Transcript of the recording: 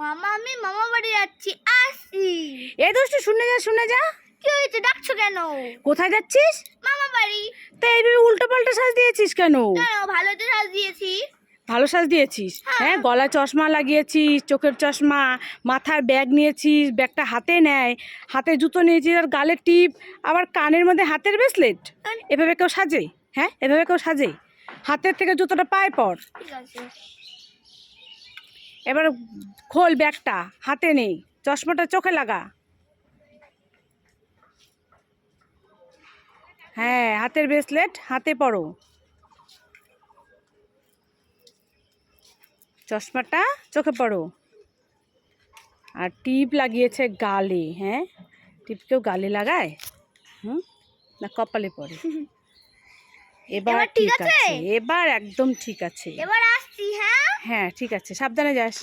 মামা আমি মামা বাড়ি যাচ্ছি, আসি। এই দোষটা শুনে যা। কি হয়েছে, ডাকছো কেন? কোথায় যাচ্ছিস? মামা বাড়ি। তা এইভাবে উল্টো পাল্টা সাজ দিয়েছিস কেন? কেন, ভালো তো সাজ দিয়েছি। ভালো সাজ দিয়েছিস? হ্যাঁ, গলায় চশমা লাগিয়েছিস, চোখের চশমা, মাথার ব্যাগ নিয়েছিস, ব্যাগটা হাতে নেয়, হাতে জুতো নিয়েছিস, আর গালের টিপ, আবার কানের মধ্যে হাতের ব্রেসলেট। এভাবে কেউ সাজে? হ্যাঁ, এভাবে কেউ সাজে? হাতের থেকে জুতোটা পায়ে পর। ঠিক আছে। এবার খোল ব্যাগটা, হাতে নেই, চশমাটা চোখে লাগা। হ্যাঁ, হাতের ব্রেসলেট হাতে পরো, চশমাটা চোখে পরো, আর টিপ লাগিয়েছে গালে। হ্যাঁ, টিপ কেউ গালে লাগায়? না কপালে পরে? এবার ঠিক আছে, এবার একদম ঠিক আছে। এবার আসছি। হ্যাঁ হ্যাঁ ঠিক আছে, সাবধানে যাস।